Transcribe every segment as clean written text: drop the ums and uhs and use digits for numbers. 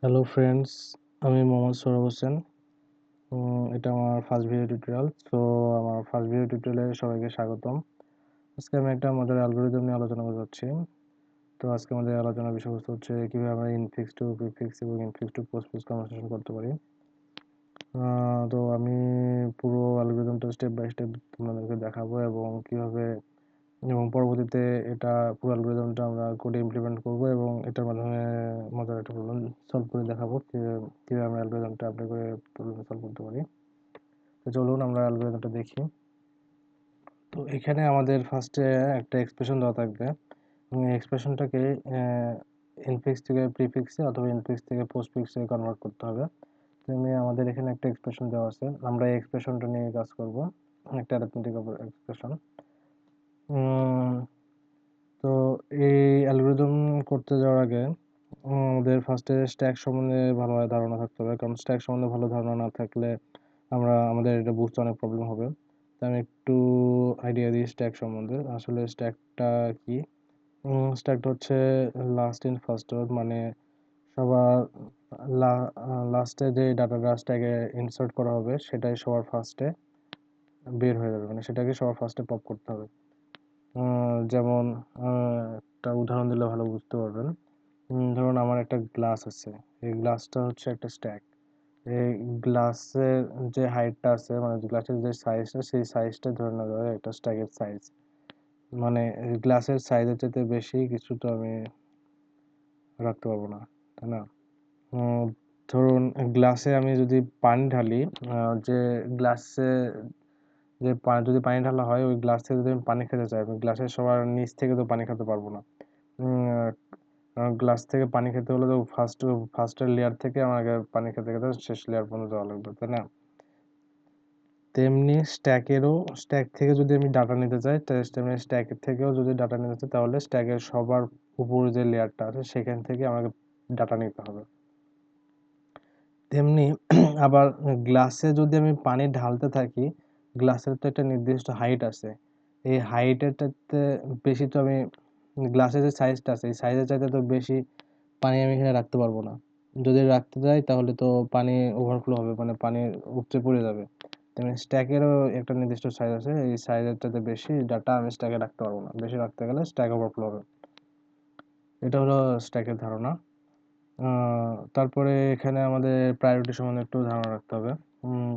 Hello friends, আমি মোহাম্মদ সোহরাব হোসেন। এটা আমার ফার্স্ট ভিডিও টিউটোরিয়াল। আমার ফার্স্ট ভিডিও টিউটোরিয়ালে সবাইকে স্বাগতম। আজকে আমি একটা মজার অ্যালগরিদম নিয়ে আলোচনা করতে যাচ্ছি। তো আজকে আমাদের আলোচনার বিষয়বস্তু হচ্ছে কীভাবে আমরা ইনফিক্স টু প্রিফিক্স এবং ইনফিক্স টু পোস্টফিক্স কনভারসেশন করতে পারি। তো আমি পুরো অ্যালগরিদমটা স্টেপ বাই স্টেপ তোমাদেরকে দেখাবো এবং পরবর্তীতে এটা পুরো অ্যালগরিদমটা আমরা কোডে ইমপ্লিমেন্ট করব এবং এটার মাধ্যমে মজার একটা প্রবলেম সলভ করে দেখাবো কীভাবে আমরা অ্যালগরিদমটা অ্যাপ্লাই করে প্রবলেম সলভ করতে পারি। তো চলুন আমরা অ্যালগরিদমটা দেখি। তো এখানে আমাদের ফার্স্টে একটা এক্সপ্রেশন দেওয়া থাকবে এবং এই এক্সপ্রেশনটাকে ইনফিক্স থেকে প্রিফিক্সে অথবা ইনফিক্স থেকে পোস্টফিক্সে কনভার্ট করতে হবে। তেমনি আমাদের এখানে একটা এক্সপ্রেশন দেওয়া আছে, আমরা এই এক্সপ্রেশনটা নিয়ে কাজ করব, একটা অ্যারিথমেটিক এক্সপ্রেশন। তো এই অ্যালগরিদম করতে যাওয়ার আগে আমাদের ফার্স্টে স্ট্যাক সম্বন্ধে ভালোভাবে ধারণা থাকতে হবে, কারণ স্ট্যাক সম্বন্ধে ভালো ধারণা না থাকলে আমাদের এটা বুঝতে অনেক প্রবলেম হবে। তো আমি একটু আইডিয়া দিই স্ট্যাক সম্বন্ধে। আসলে স্ট্যাকটা কি? স্ট্যাকটা হচ্ছে লাস্ট ইন ফার্স্ট আউট, মানে সবার লাস্টে যে ডাটাটা স্ট্যাকে ইনসার্ট করা হবে সেটাই সবার ফার্স্টে বের হয়ে যাবে, মানে সেটাকে সবার ফার্স্টে পপ করতে হবে। যেমন একটা উদাহরণ দিলে ভালো বুঝতে পারবেন। ধরুন আমার একটা গ্লাস আছে, এই গ্লাসটা হচ্ছে একটা স্ট্যাক। এই গ্লাসের যে হাইটটা আছে, মানে গ্লাসের যে সাইজটা, সেই সাইজটা ধরে নেওয়া যায় একটা স্ট্যাকের সাইজ। মানে গ্লাসের সাইজের চাইতে বেশি কিছু তো আমি রাখতে পারবো না, তাই না? ধরুন গ্লাসে আমি যদি পানি ঢালি, যে গ্লাসে যদি পানি ঢালা হয়, ওই গ্লাস থেকে যদি আমি পানি খেতে চাই, আমি গ্লাসের সবার নিচ থেকে তো পানি খেতে পারবো না। গ্লাস থেকে পানি খেতে হলে তো ফার্স্টের লেয়ার থেকে আমাকে পানি খেতে খেতে শেষ লেয়ার পর্যন্ত যাওয়া লাগবে, তাই না? তেমনি স্ট্যাক থেকে যদি আমি ডাটা নিতে চাই, তেমনি স্ট্যাকের থেকেও যদি ডাটা নিতে চাই, তাহলে স্ট্যাকের সবার উপরে যে লেয়ারটা আছে সেখান থেকে আমাকে ডাটা নিতে হবে। তেমনি আবার গ্লাসে যদি আমি পানি ঢালতে থাকি, গ্লাসের তো একটা নির্দিষ্ট হাইট আছে। এই হাইটেরটাতে বেশি তো আমি গ্লাসের যে সাইজটা আছে, এই সাইজের চাইতে তো বেশি পানি আমি এখানে রাখতে পারবো না। যদি রাখতে যাই তাহলে তো পানি ওভারফ্লো হবে, মানে পানি উপচে পড়ে যাবে। তেমনি স্ট্যাকেরও একটা নির্দিষ্ট সাইজ আছে, এই সাইজের চাইতে বেশি ডাটা আমি স্ট্যাকে রাখতে পারবো না। বেশি রাখতে গেলে স্ট্যাক ওভারফ্লো হবে। এটা হলো স্ট্যাকের ধারণা। তারপরে এখানে আমাদের প্রায়োরিটি সম্বন্ধে একটু ধারণা রাখতে হবে,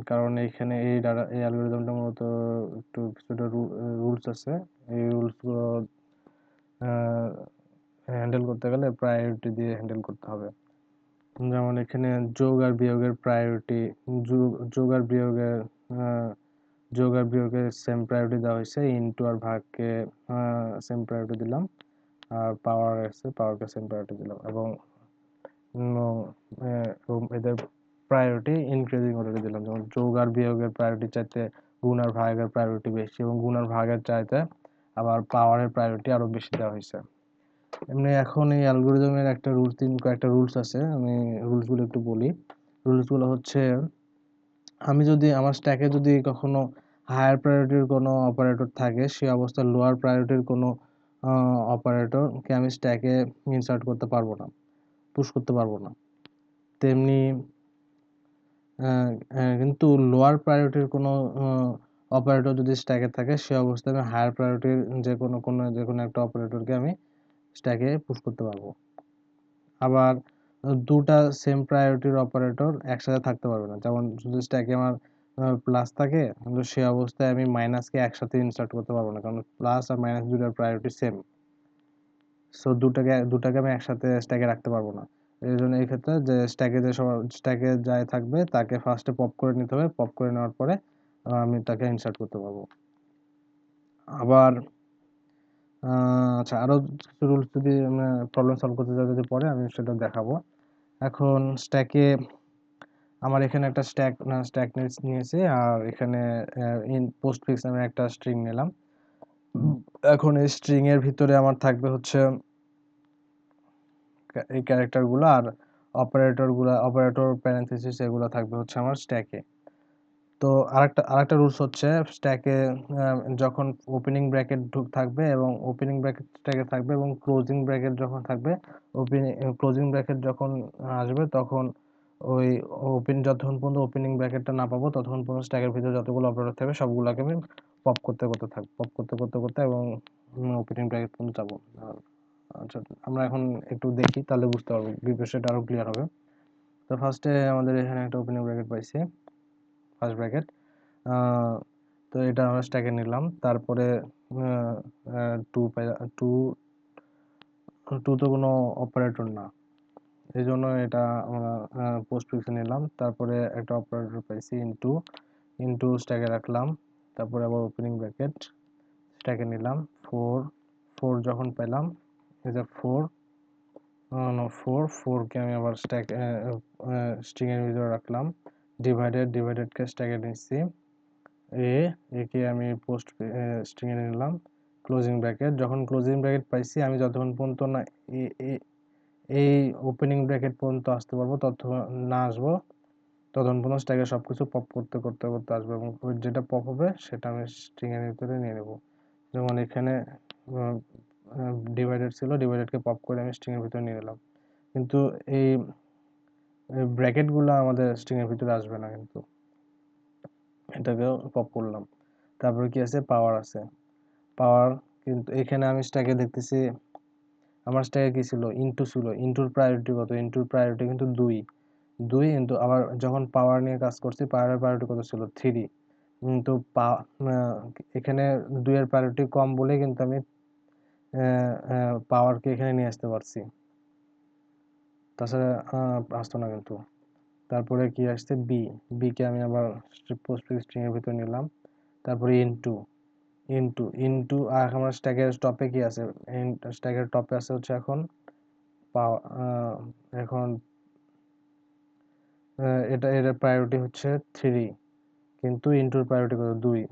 কারণ এইখানে এই অ্যালগরিদমটা মূলত একটু কিছুটা রুলস আছে। এই রুলসগুলো হ্যান্ডেল করতে গেলে প্রায়োরিটি দিয়ে হ্যান্ডেল করতে হবে। যেমন এখানে যোগ আর বিয়োগের প্রায়োরিটি, যোগ আর বিয়োগের সেম প্রায়োরিটি দেওয়া হয়েছে। ইনটু আর ভাগকে সেম প্রায়োরিটি দিলাম, আর পাওয়ারকে সেম প্রায়োরিটি দিলাম, এবং এদের প্রায়োরিটি ইনক্রিজিং অর্ডারে দিলাম। যেমন যোগ আর বিয়োগের প্রায়োরিটি চাইতে গুণ আর ভাগের প্রায়োরিটি বেশি, এবং গুণ আর ভাগের চাইতে আবার পাওয়ারের প্রায়োরিটি আরো বেশি দেওয়া হয়েছে। এমনি এখন এই অ্যালগরিদমের কয়েকটা রুলস আছে, আমি রুলসগুলো একটু বলি। রুলসগুলো হচ্ছে, আমি যদি আমার স্ট্যাকে যদি কখনো হায়ার প্রায়োরিটির কোনো অপারেটর থাকে, সেই অবস্থায় লোয়ার প্রায়োরিটির কোনো অপারেটরকে আমি স্ট্যাকে ইনসার্ট করতে পারবো না, পুশ করতে পারবো না। তেমনি কিন্তু লোয়ার প্রায়োরিটির কোনো অপারেটর যদি স্ট্যাকে থাকে, সে অবস্থায় আমি হায়ার প্রায়োরিটির যে কোনো একটা অপারেটরকে আমি স্ট্যাকে পুশ করতে পারবো। আবার দুটা সেম প্রায়োরিটির অপারেটর একসাথে থাকতে পারবে না। যেমন যদি স্ট্যাকে আমার প্লাস থাকে, কিন্তু সে অবস্থায় আমি মাইনাসকে একসাথে ইনসার্ট করতে পারবো না, কারণ প্লাস আর মাইনাস দুটার প্রায়োরিটি সেম। সো দুটাকে আমি একসাথে স্ট্যাকে রাখতে পারবো না। এই জন্য এই ক্ষেত্রে যে স্ট্যাকে যাই থাকবে তাকে ফার্স্টে পপ করে নিতে হবে। পপ করে নেওয়ার পরে আমি তাকে ইনসার্ট করতে পারবো। আবার আচ্ছা, আরো কিছু রুলস যদি প্রবলেম সলভ করতে যাই, যদি পরে আমি সেটা দেখাবো। এখন আমার এখানে একটা স্ট্যাক নিয়েছি, আর এখানে পোস্টফিক্স নামে একটা স্ট্রিং নিলাম। এখন এই স্ট্রিং এর ভিতরে আমার থাকবে হচ্ছে এই ক্যারেক্টারগুলো, আর অপারেটর প্যারেনথেসিস এগুলো থাকবে হচ্ছে আমার স্ট্যাকে। তো আরেকটা রুলস হচ্ছে স্ট্যাকে যখন ওপেনিং ব্র্যাকেট থাকবে এবং ওপেনিং ব্র্যাকেট স্ট্যাকে থাকবে এবং ক্লোজিং ব্র্যাকেট যখন থাকবে, ক্লোজিং ব্র্যাকেট যখন আসবে তখন ওই যতক্ষণ পর্যন্ত ওপেনিং ব্র্যাকেটটা না পাবো ততক্ষণ পর্যন্ত স্ট্যাকের ভিতরে যতগুলো অপারেটর থাকবে সবগুলোকে আমি পপ করতে করতে থাকবো, পপ করতে করতে করতে এবং ওপেনিং ব্র্যাকেট পর্যন্ত যাবো। আচ্ছা, আমরা এখন একটু দেখি তাহলে বুঝতে পারবো, বিষয়টা আরো ক্লিয়ার হবে। তো ফার্স্টে আমাদের এখানে একটা ওপেনিং ব্র্যাকেট পাইছি, ফার্স্ট ব্র্যাকেট। তো এটা আমরা স্ট্যাকে নিলাম, তারপরে টু টু টু তো কোনো অপারেটর না, এই জন্য এটা আমরা পোস্ট ফিক্সে নিলাম। তারপরে একটা অপারেটর পাইছি ইনটু, ইনটু স্ট্যাকে রাখলাম, তারপরে আবার ওপেনিং ব্র্যাকেট স্ট্যাকে নিলাম। ফোর, ফোর যখন পেলাম, এই যে ফোর, ফোরকে আমি আবার স্ট্রিং এর ভিতরে রাখলাম। ডিভাইডেডকে স্ট্যাকে নিচ্ছি। একে আমি পোস্ট স্ট্রিং এ নিলাম। ক্লোজিং ব্র্যাকেট, যখন ক্লোজিং ব্র্যাকেট পাইছি আমি যতক্ষণ পর্যন্ত না এই ওপেনিং ব্র্যাকেট পর্যন্ত আসতে পারবো, ততক্ষণ না আসবো ততক্ষণ পর্যন্ত স্ট্যাকে সবকিছু পপ করতে করতে করতে আসবে এবং যেটা পপ হবে সেটা আমি স্ট্রিং এর ভিতরে নিয়ে নেব। যেমন এখানে ডিভাইডেড ছিল, ডিভাইডেডকে পপ করে আমি স্ট্রিং এর ভিতরে নিয়ে নিলাম, কিন্তু এই ব্র্যাকেটগুলো আমাদের স্ট্রিং এর ভিতরে আসবে না, কিন্তু এটাকেও পপ করলাম। তারপরে কি আছে, পাওয়ার আছে, পাওয়ার। কিন্তু এখানে আমি স্ট্যাকে দেখতেছি আমার স্ট্যাকে কি ছিল, ইনটু ছিল। ইনটুর প্রায়োরিটি কত, ইনটুর প্রায়োরিটি কিন্তু 2, কিন্তু আবার যখন পাওয়ার নিয়ে কাজ করছি পাওয়ারের প্রায়োরিটি কত ছিল, 3। কিন্তু এখানে 2 এর প্রায়োরিটি কম বলে কিন্তু আমি পাওয়ারকে এখানে নিয়ে আসতে পারছি, তাছাড়া আসতো না কিন্তু। তারপরে কি আসছে, বি কে আমি আবার পোস্টফিক্স স্ট্রিং এর ভিতরে নিলাম। তারপরে ইনটু, ইনটু আর আমার স্ট্যাকের টপে কি আছে, স্ট্যাকের টপে আছে হচ্ছে এখন এখন এর প্রায়োরিটি হচ্ছে 3, কিন্তু ইনটুর প্রায়োরিটি কত, 2।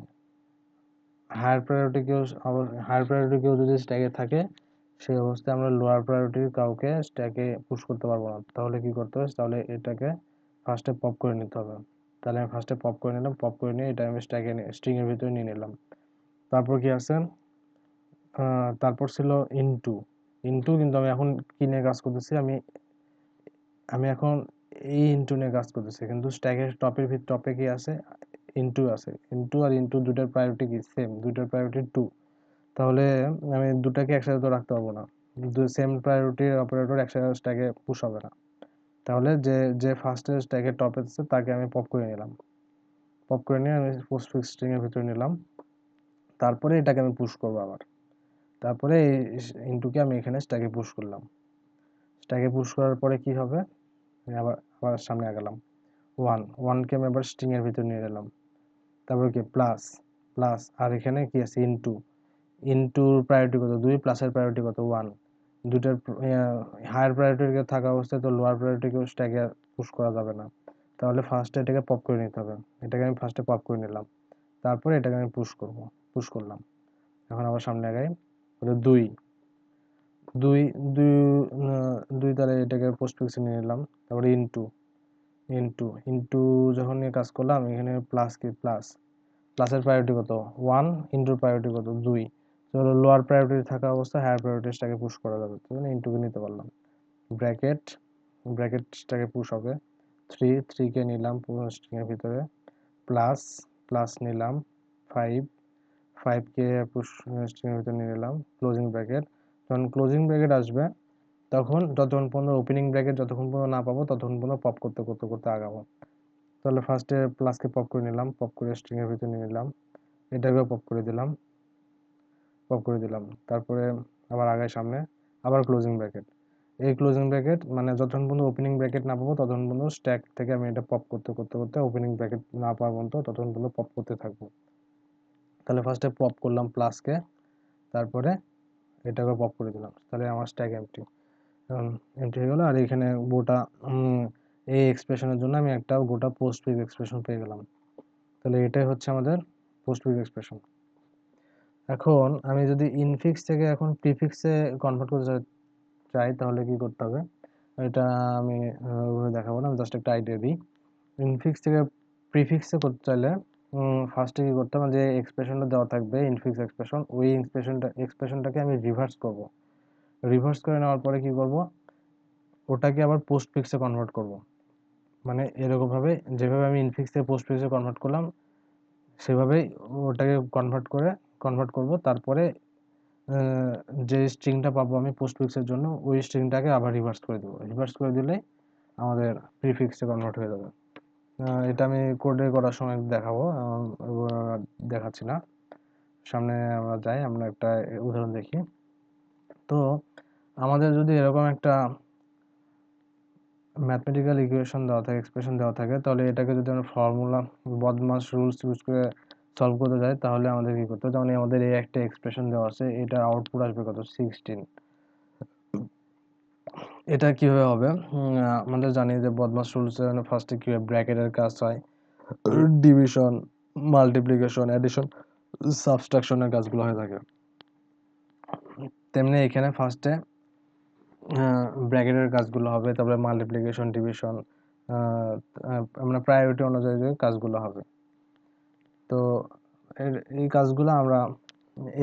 হায়ার প্রায়োরিটি কেউ যদি স্ট্যাকে থাকে সেই অবস্থায় আমরা লোয়ার প্রায়োরিটির কাউকে স্ট্যাকে পুশ করতে পারবো না। তাহলে কি করতে হবে, তাহলে এটাকে ফার্স্টে পপ করে নিতে হবে। তাহলে আমি ফার্স্টে পপ করে নিলাম, পপ করে নিয়ে এটা আমি স্ট্রিং এর ভিতরে নিয়ে নিলাম। তারপর কি আছে, তারপর ছিল ইনটু। কিন্তু আমি এখন কি নিয়ে কাজ করতেছি, আমি এখন এই ইনটু নিয়ে কাজ করতেছি, কিন্তু স্ট্যাকের টপে কি আছে, ইনটু আছে। ইনটু আর ইনটু দুটার প্রায়োরিটি কি সেম, দুটার প্রায়োরিটি 2। তাহলে আমি দুটাকে একসাথে তো রাখতে পারবো না, সেম প্রায়োরিটির অপারেটর একসাথে স্ট্যাকে পুশ হবে না। তাহলে যে যে ফার্স্টে স্ট্যাকের টপে আছে তাকে আমি পপ করে নিলাম, পপ করে নিয়ে আমি পোস্টফিক্স স্ট্রিং এর ভিতরে নিলাম। তারপরে এটাকে আমি পুশ করবো আবার, তারপরে এই ইনটুকে আমি এখানে স্ট্যাকে পুশ করলাম। স্ট্যাকে পুশ করার পরে কি হবে, আবার আবার সামনে আগালাম। ওয়ানকে আমি আবার স্ট্রিং এর ভিতরে নিয়ে নিলাম। তারপর কি প্লাস, আর এখানে কি আছে, ইনটুর প্রায়োরিটি কত, 2, প্লাসের প্রায়োরিটি কত, 1। দুইটার হায়ার প্রায়োরিটি থাকা অবস্থায় তো লোয়ার প্রায়োরিটিকেও স্ট্যাকে পুশ করা যাবে না, তাহলে ফার্স্টে এটাকে পপ করে নিতে হবে। এটাকে আমি ফার্স্টে পপ করে নিলাম, তারপরে এটাকে আমি পুশ করলাম। এখন আবার সামনে আগাই, হলো 2, দুই দুই তাহলে এটাকে পোস্ট ফিক্সে নিয়ে নিলাম। তারপরে ইনটু যখন নিয়ে কাজ করলাম, এখানে প্লাস কি, প্লাসের প্রায়োরিটি কত, 1, ইনটুর প্রায়োরিটি কত, 2। তো লোয়ার প্রায়োরিটি থাকা অবস্থায় হায়ার প্রায়োরিটিসটাকে পুশ করা যাবে, তো ইনটুকে নিতে পারলাম। ব্র্যাকেটটাকে পুশ হবে, 3 কে নিলাম পুরো স্ট্রিং এর ভিতরে, প্লাস নিলাম 5 কে পুশ স্ট্রিং এর ভিতরে নিয়ে নিলাম। ক্লোজিং ব্র্যাকেট, যখন ক্লোজিং ব্র্যাকেট আসবে তখন যতক্ষণ পর্যন্ত ওপেনিং ব্র্যাকেট যতক্ষণ পর্যন্ত না পাবো ততক্ষণ পর্যন্ত পপ করতে করতে করতে আগাবো। তাহলে ফার্স্টে প্লাসকে পপ করে নিলাম, পপ করে স্ট্রিং এর ভিতরে নিয়ে নিলাম, এটাকেও পপ করে দিলাম। তারপরে আবার আগাই সামনে, আবার ক্লোজিং ব্র্যাকেট। এই ক্লোজিং ব্র্যাকেট মানে যতক্ষণ পর্যন্ত ওপেনিং ব্র্যাকেট না পাবো ততক্ষণ পর্যন্ত স্ট্যাক থেকে আমি এটা পপ করতে করতে করতে ওপেনিং ব্র্যাকেট না পাওয়া পর্যন্ত ততক্ষণ পর্যন্ত পপ করতে থাকবো। তাহলে ফার্স্টে পপ করলাম প্লাসকে, তারপরে এটাকে পপ করে দিলাম, তাহলে আমার স্ট্যাক এমটি হয়ে গেল। আর এখানে গোটা এই এক্সপ্রেশনের জন্য আমি একটা গোটা পোস্টফিক্স এক্সপ্রেশন পেয়ে গেলাম। তাহলে এটাই হচ্ছে আমাদের পোস্টফিক্স এক্সপ্রেশন। এখন আমি যদি ইনফিক্স থেকে এখন প্রিফিক্সে কনভার্ট করতে চাই তাহলে কি করতে হবে, এটা আমি ওইভাবে দেখাবো না, আমি জাস্ট একটা আইডিয়া দিই। ইনফিক্স থেকে প্রিফিক্সে করতে চাইলে ফার্স্টে কি করতে হবে, যে এক্সপ্রেশনটা দেওয়া থাকবে ইনফিক্স এক্সপ্রেশন, ওই এক্সপ্রেশনটাকে আমি রিভার্স করব। রিভার্স করে নেওয়ার পরে কি করব, ওটাকে আবার পোস্ট ফিক্সে কনভার্ট করব। মানে এরকমভাবে যেভাবে আমি ইনফিক্স থেকে পোস্ট ফিক্সে কনভার্ট করলাম সেভাবেই ওটাকে কনভার্ট করব। তারপরে যে স্ট্রিংটা পাবো আমি পোস্ট ফিক্সের জন্য, ওই স্ট্রিংটাকে আবার রিভার্স করে দেবো। রিভার্স করে দিলেই আমাদের প্রিফিক্সে কনভার্ট হয়ে যাবে। এটা আমি কোডে করার সময় দেখাবো, এবার দেখাচ্ছি না। সামনে আমরা যাই, আমরা একটা উদাহরণ দেখি। তো আমাদের যদি এরকম একটা ম্যাথমেটিক্যাল ইকুয়েশন দেওয়া থাকে, এক্সপ্রেশন দেওয়া থাকে, তাহলে এটাকে যদি আমরা ফর্মুলা বদমাস রুলস ইউজ করে সলভ করতে যাই, তাহলে আমাদের কি করতে হবে, যেমন আমাদের এই একটা এক্সপ্রেশন দেওয়া আছে, এটা আউটপুট আসবে কত, 16। এটা কিভাবে হবে, আমাদের জানি যে বদমাস রুলস ফার্স্টে কি হয়, ব্র্যাকেটের কাজ হয়, ডিভিশন, মাল্টিপ্লিকেশন, অ্যাডিশন, সাবট্রাকশনের কাজগুলো হয়ে থাকে। তেমনি এখানে ফার্স্টে ব্র্যাকেটের কাজগুলো হবে, তারপরে মাল্টিপ্লিকেশন, ডিভিশন, মানে প্রায়োরিটি অনুযায়ী যে কাজগুলো হবে। তো এই কাজগুলো আমরা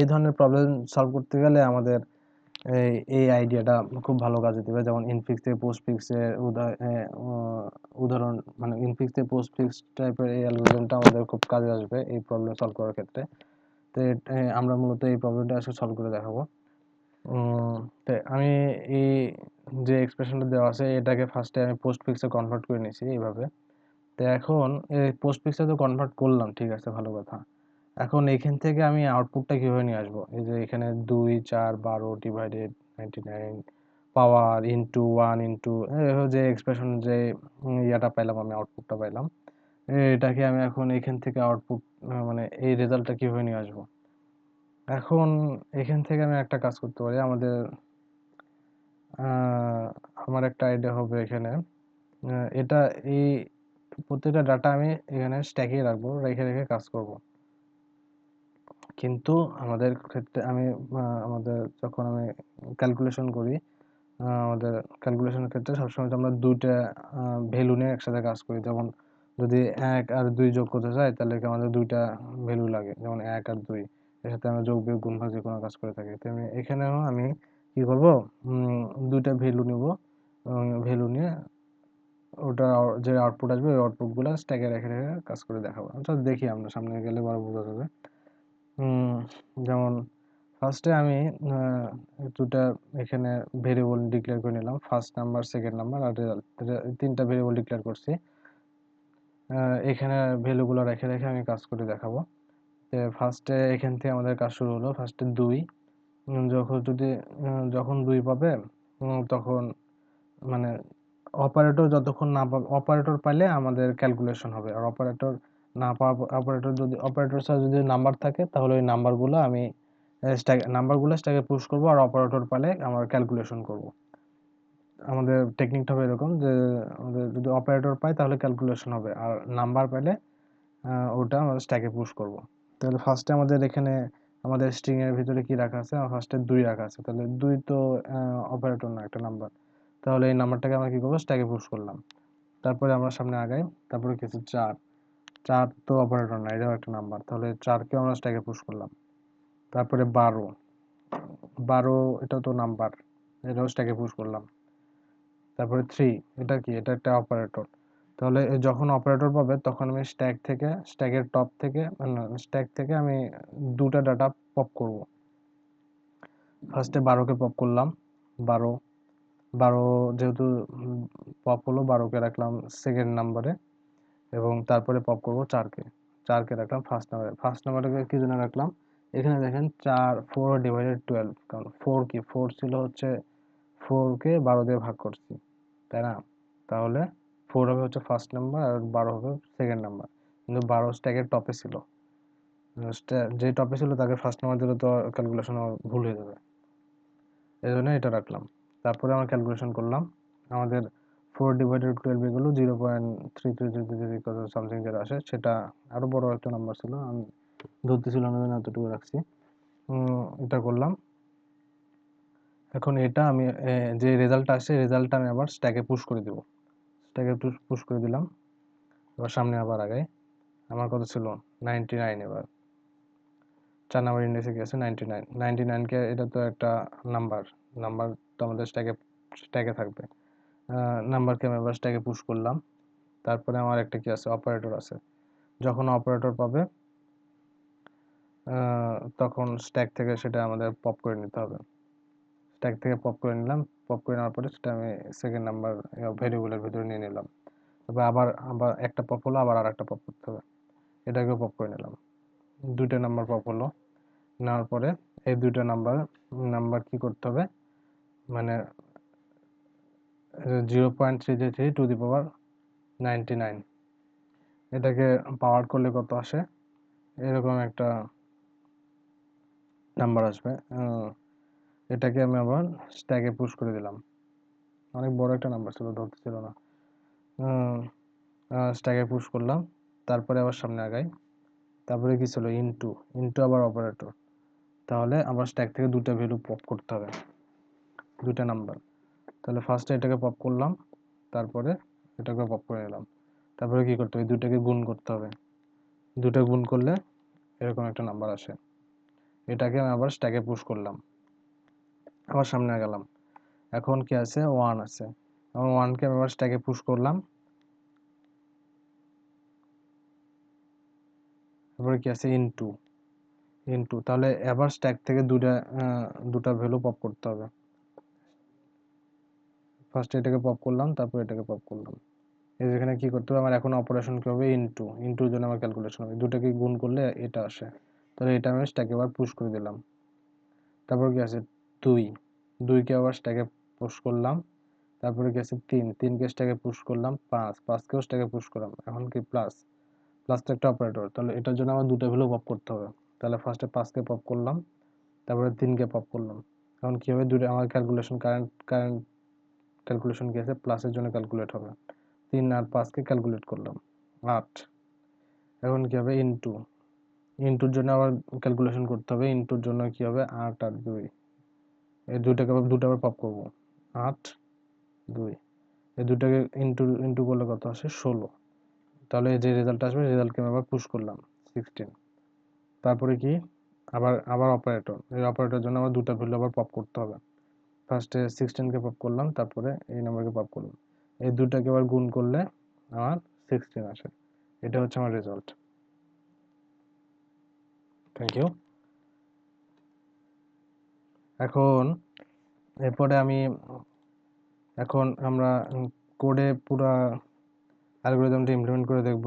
এই ধরনের প্রবলেম সলভ করতে গেলে আমাদের এই আইডিয়াটা খুব ভালো কাজে দেবে। যেমন ইনফিক্স থেকে পোস্ট ফিক্সের উদাহরণ, মানে ইনফিক্স থেকে পোস্ট ফিক্স টাইপের এই অ্যালগরিদমটা আমাদের খুব কাজে আসবে এই প্রবলেম সলভ করার ক্ষেত্রে। তো আমরা মূলত এই প্রবলেমটা আজকে সলভ করে দেখাবো। তো আমি এই যে এক্সপ্রেশনটা দেওয়া আছে এটাকে ফার্স্টে আমি পোস্ট ফিক্সে কনভার্ট করে নিয়েছি এইভাবে। তো এখন এই পোস্ট ফিক্সে তো কনভার্ট করলাম, ঠিক আছে, ভালো কথা। এখন এখান থেকে আমি আউটপুটটা কিভাবে নিয়ে আসবো, এই যে এখানে 2 4 12 ডিভাইডেড 99 পাওয়ার ইনটু 1 ইনটু যে এক্সপ্রেশন যে ইয়াটা পাইলাম, আমি আউটপুটটা পাইলাম, এটাকে আমি এখন এখান থেকে আউটপুট মানে এই রেজাল্টটা কিভাবে নিয়ে আসবো। এখন এখান থেকে আমি একটা কাজ করতে পারি, আমার একটা আইডিয়া হবে এখানে, এটা এই প্রত্যেকটা ডাটা আমি এখানে স্ট্যাকে রাখবো, রেখে রেখে কাজ করব। কিন্তু আমাদের ক্ষেত্রে আমাদের যখন আমি ক্যালকুলেশন করি, আমাদের ক্যালকুলেশনের ক্ষেত্রে সবসময় তো আমরা দুইটা ভ্যালু নিয়ে একসাথে কাজ করি। যেমন যদি 1 আর 2 যোগ করতে চাই তাহলে কি আমাদের দুইটা ভ্যালু লাগে, যেমন 1 আর 2, এর সাথে আমরা যোগ বিয়োগ গুণ ভাগ যে কোনো কাজ করে থাকি। তেমনি এখানেও আমি কি করব, দুইটা ভ্যালু নিব এবং ভ্যালু নিয়ে ওটা যে আউটপুট আসবে ওই আউটপুটগুলো স্ট্যাকে রেখে রেখে কাজ করে দেখাবো। আচ্ছা দেখি, আমরা সামনে গেলে বড় বোঝা যাবে। যেমন ফার্স্টে আমি দুটা এখানে ভেরিয়েবল ডিক্লেয়ার করে নিলাম, ফার্স্ট নাম্বার, সেকেন্ড নাম্বার আর রেজাল্ট, তিনটা ভেরিয়েবল ডিক্লেয়ার করছি। এখানে ভ্যালুগুলো রেখে রেখে আমি কাজ করে দেখাবো। ফার্স্টে এখান থেকে আমাদের কাজ শুরু হলো, ফার্স্টে 2, যখন 2 পাবে তখন মানে অপারেটর যতক্ষণ না পাবে, অপারেটর পাইলে আমাদের ক্যালকুলেশন হবে, আর অপারেটর না পাওয়া, অপারেটর যদি অপারেটর ছাড়া যদি নাম্বার থাকে তাহলে ওই নাম্বারগুলো আমি নাম্বারগুলো স্ট্যাকে পুশ করব, আর অপারেটর পাইলে আমরা ক্যালকুলেশন করব। আমাদের টেকনিকটা হবে এরকম যে আমাদের যদি অপারেটর পাই তাহলে ক্যালকুলেশন হবে, আর নাম্বার পাইলে ওটা আমরা স্ট্যাকে পুশ করব। তাহলে ফার্স্টে আমাদের এখানে আমাদের স্ট্রিং এর ভিতরে কি রাখা আছে, ফার্স্টে 2 রাখা আছে, তাহলে 2 তো অপারেটর না, একটা নাম্বার। তাহলে এই নাম্বারটাকে আমরা কি করবো, স্ট্যাকে পুশ করলাম। তারপরে আমরা সামনে আগাই, তারপরে কিছু 4, 4 তো অপারেটর না, এটাও একটা নাম্বার, তাহলে 4কে আমরা স্ট্যাকে পুশ করলাম। তারপরে 12, 12 এটা তো নাম্বার, এটাও স্ট্যাকে পুশ করলাম। তারপরে 3, এটা কি, এটা একটা অপারেটর, তাহলে যখন অপারেটর পাবে তখন আমি স্ট্যাকের টপ থেকে, স্ট্যাক থেকে আমি দুটা ডাটা পপ করব। ফার্স্টে 12কে পপ করলাম, 12, 12 যেহেতু পপ হলো, 12কে রাখলাম সেকেন্ড নাম্বারে, এবং তারপরে পপ করব 4কে, 4কে রাখলাম ফার্স্ট নাম্বারে। ফার্স্ট নাম্বারটাকে কি জন্য রাখলাম, এখানে দেখেন 4 ডিভাইডেড 12, কারণ 4 কি, 4 ছিল হচ্ছে 4কে 12 দিয়ে ভাগ করছি, তাই না? তাহলে 4 হবে হচ্ছে ফার্স্ট নাম্বার আর 12 হবে সেকেন্ড নাম্বার, কিন্তু 12 স্ট্যাকের টপে ছিল, যে টপে ছিল তাকে ফার্স্ট নাম্বার দিলে তো ক্যালকুলেশন ভুল হয়ে যাবে, এই জন্য এটা রাখলাম। তারপরে আমরা ক্যালকুলেশন করলাম, আমাদের 4 ডিভাইডেড 12 এগুলো 0.3333 সামথিং যেটা আসে, সেটা আরো বড় একটা নাম্বার ছিল, আমি ধরতেছিলাম না, এতটুকু রাখছি। এটা করলাম। এখন এটা আমি যে রেজাল্টটা আসে, রেজাল্টটা আমি আবার স্ট্যাকে পুশ করে দিব, স্ট্যাকে পুশ করে দিলাম। এবার সামনে আবার আগাই, আমার কত ছিল 99। এবার 4 নাম্বার ইন্ডেক্সে কি আছে 99। 99 কে এটা তো একটা নাম্বার, নাম্বার তো আমাদের স্ট্যাকে থাকবে। নাম্বারকে আমি এবার স্ট্যাকে পুশ করলাম। তারপরে আমার একটা কি আছে অপারেটর আছে, যখন অপারেটর পাবে তখন স্ট্যাক থেকে সেটা আমাদের পপ করে নিতে হবে। স্ট্যাক থেকে পপ করে নিলাম, পপ করে নেওয়ার পরে সেটা আমি সেকেন্ড নাম্বার ভেরিয়েবলের ভিতরে নিয়ে নিলাম। তারপর আবার আবার একটা পপ হলো, আবার আর একটা পপ করতে হবে, এটাকেও পপ করে নিলাম। দুইটা নাম্বার পপ হলো, নেওয়ার পরে এই দুইটা নাম্বার কি করতে হবে, মানে 0.333 এটাকে পাওয়ার করলে কত আসে, এরকম একটা নাম্বার আসবে। এটাকে আমি আবার স্ট্যাকে পুশ করে দিলাম। অনেক বড় একটা নাম্বার ছিল, ধরতে ছিল না। স্ট্যাকে পুশ করলাম, তারপরে আবার সামনে আগাই। তারপরে কি ছিল ইনটু, ইনটু আবার অপারেটর, তাহলে আবার স্ট্যাক থেকে দুটো ভ্যালু পপ করতে হবে, দুইটা নাম্বার। তাহলে ফার্স্টে এটাকে পপ করলাম, তারপরে এটাকে পপ করে নিলাম। তারপরে কি করতে হবে, দুটাকে গুণ করতে হবে। দুটো গুণ করলে এরকম একটা নাম্বার আসে। এটাকে আমি আবার স্ট্যাকে পুশ করলাম, আবার সামনে গেলাম। এখন কি আছে 1 আছে, এখন 1 কে আমি আবার স্ট্যাকে পুশ করলাম। তারপরে কি আছে ইনটু, ইনটু তাহলে এবার স্ট্যাক থেকে দুটা ভ্যালু পপ করতে হবে। ফার্স্ট এটাকে পপ করলাম, তারপর এটাকে পপ করলাম। এই যেখানে কি করতে হবে আমার, এখন অপারেশন কি হবে ইনটু, ইনটুর জন্য আমার ক্যালকুলেশন হবে, দুটাকে গুণ করলে এটা আসে। তাহলে এটা আমি স্ট্যাকে আবার পুশ করে দিলাম। তারপর কি আছে 2, 2কে আবার স্ট্যাকে পুশ করলাম। তারপরে কি আছে 3, 3কে স্ট্যাকে পুশ করলাম। 5, 5কেও স্ট্যাকে পুশ করলাম। এখন কি প্লাস, প্লাস তো একটা অপারেটর, তাহলে এটার জন্য আমার দুটো ভ্যালু পপ করতে হবে। তাহলে ফার্স্টে 5কে পপ করলাম, তারপরে 3কে পপ করলাম। এখন কি হবে, দুটো আমার ক্যালকুলেশন কারেন্ট ক্যালকুলেশন কি আছে, প্লাসের জন্য ক্যালকুলেট হবে। 3 আর 5কে ক্যালকুলেট করলাম 8। এখন কি হবে ইনটু, ইনটুর জন্য আবার ক্যালকুলেশন করতে হবে। ইনটুর জন্য কি হবে 8 আর 2, এই দুটাকে আবার দুটো আবার পপ করবো 8 2, এই দুটাকে ইনটু ইনটু করলে কত আসে 16। তাহলে যে রেজাল্ট আসবে রেজাল্টকে আমি আবার পুশ করলাম 16। তারপরে কি আবার আবার অপারেটর, এই অপারেটরের জন্য আবার দুটো ভ্যালু আবার পপ করতে হবে। ফার্স্টে 16কে পপ করলাম, তারপরে এই নাম্বারকে পপ করলাম। এই দুটাকে আবার গুণ করলে আমার 16 আসে। এটা হচ্ছে আমার রেজাল্ট। Thank you. এখন এরপরে এখন আমরা কোডে পুরা অ্যালগরিদমটা ইমপ্লিমেন্ট করে দেখব।